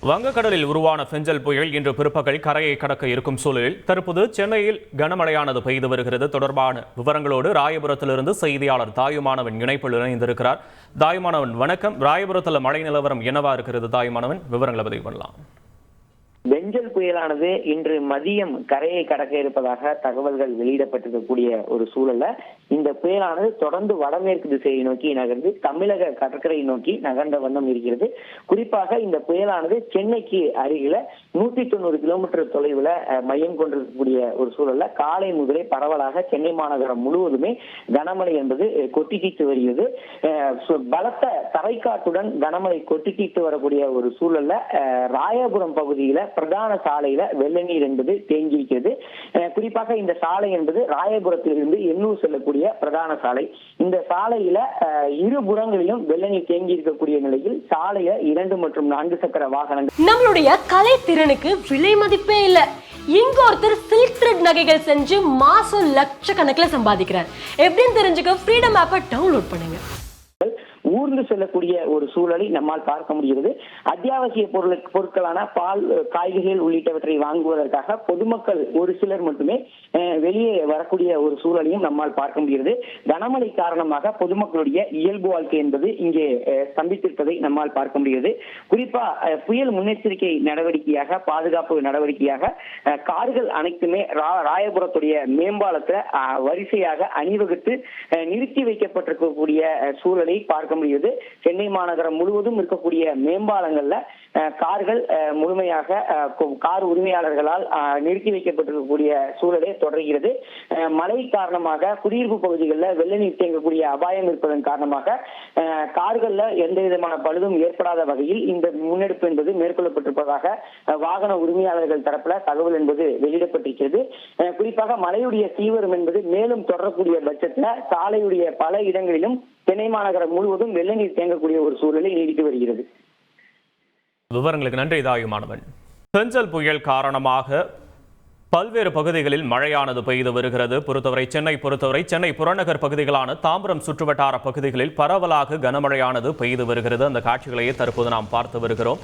வங்கக்கடலில் உருவான பெஞ்சல் புயல் இன்று பிற்பகல் கரையை கடக்க இருக்கும் சூழலில் தற்போது சென்னையில் கனமழையானது பெய்து வருகிறது. தொடர்பான விவரங்களோடு ராயபுரத்திலிருந்து செய்தியாளர் தாயுமானவன் இணைப்பில் இணைந்திருக்கிறார். தாயுமானவன் வணக்கம். ராயபுரத்தில் மழை நிலவரம் என்னவா இருக்கிறது? தாயுமானவன், விவரங்களை பதிவு பண்ணலாம். பெஞ்சல் புயலானது இன்று மதியம் கரையை கடக்க இருப்பதாக தகவல்கள் வெளியிடப்பட்டிருக்கக்கூடிய ஒரு சூழல்ல இந்த புயலானது தொடர்ந்து வடமேற்கு திசையை நோக்கி நகர்ந்து தமிழக கடற்கரையை நோக்கி நகர்ந்த வண்ணம் இருக்கிறது. குறிப்பாக இந்த புயலானது சென்னைக்கு அருகில 190 கிலோமீட்டர் தொலைவுல மையம் கொண்டிருக்கக்கூடிய ஒரு சூழல்ல காலை முதலே பரவலாக சென்னை மாநகரம் முழுவதுமே கனமழை என்பது கொட்டி தீர்த்து வருகிறது. பலத்த தரைக்காற்றுடன் கனமழை கொட்டி தீர்த்து வரக்கூடிய ஒரு சூழல்ல ராயபுரம் பகுதியில பிரதான சாலையில வெள்ள நீர் என்பது தேங்கியிருக்கிறது. குறிப்பாக இந்த சாலை என்பது ராயபுரத்திலிருந்து எண்ணூர் செல்லக்கூடிய பிரதான சாலை. இந்த சாலையில இருபுறங்களிலும் வெள்ள நீர் தேங்கி இருக்கக்கூடிய நிலையில் சாலையில 2 மற்றும் 4 சக்கர வாகனங்கள். நம்மளுடைய கலை திறனுக்கு விலை மதிப்பே இல்ல. இங்க ஒருத்தர் சில்க் த்ரெட் நகைகள் செஞ்சு மாசம் லட்சக்கணக்கில் சம்பாதிக்கிறார். எப்படின்னு தெரிஞ்சுக்க ஃப்ரீடம் ஆப்பை டவுன்லோட் பண்ணுங்க. ஊர்ந்து செல்லக்கூடிய ஒரு சூழலை நம்மால் பார்க்க முடிகிறது. அத்தியாவசிய பொருட்களான பால், காய்கறிகள் உள்ளிட்டவற்றை வாங்குவதற்காக பொதுமக்கள் ஒரு சிலர் மட்டுமே வெளியே வரக்கூடிய ஒரு சூழலையும் நம்மால் பார்க்க முடிகிறது. கனமழை காரணமாக பொதுமக்களுடைய இயல்பு வாழ்க்கை என்பது இங்கே ஸ்தம்பித்திருப்பதை நம்மால் பார்க்க முடிகிறது. குறிப்பா புயல் முன்னெச்சரிக்கை நடவடிக்கையாக, பாதுகாப்பு நடவடிக்கையாக கார்கள் அனைத்துமே ராயபுரத்துடைய மேம்பாலத்துல வரிசையாக அணிவகுத்து நிறுத்தி வைக்கப்பட்டிருக்கக்கூடிய சூழலை பார்க்க முடியுது. சென்னை மாநகரம் முழுவதும் இருக்கக்கூடிய மேம்பாலங்கள்ல கார்கள் முழுமையாக கார் உரிமையாளர்களால் நிறுத்தி வைக்கப்பட்டிருக்கக்கூடிய சூழலை தொடர்கிறது. மழை காரணமாக குடியிருப்பு பகுதிகளில் வெள்ள நீர் தேங்கக்கூடிய அபாயம் இருப்பதன் காரணமாக கார்கள்ல எந்த விதமான பழுதும் ஏற்படாத வகையில் இந்த முன்னெடுப்பு என்பது மேற்கொள்ளப்பட்டிருப்பதாக வாகன உரிமையாளர்கள் தரப்புல தகவல் என்பது வெளியிடப்பட்டிருக்கிறது. குறிப்பாக மழையுடைய தீவிரம் என்பது மேலும் தொடரக்கூடிய பட்சத்துல சாலையுடைய பல இடங்களிலும் சென்னை மாநகரம் முழுவதும் வெள்ள நீர் தேங்கக்கூடிய ஒரு சூழலை நீடித்து வருகிறது. விவரங்களுக்கு நன்றி தாயுமானவன். பெஞ்சல் புயல் காரணமாக பல்வேறு பகுதிகளில் மழையானது பெய்து வருகிறது. சென்னை புறநகர் பகுதிகளான தாம்பரம் சுற்றுவட்டார பகுதிகளில் பரவலாக கனமழையானது பெய்து வருகிறது. அந்த காட்சிகளையே தற்போது நாம் பார்த்து வருகிறோம்.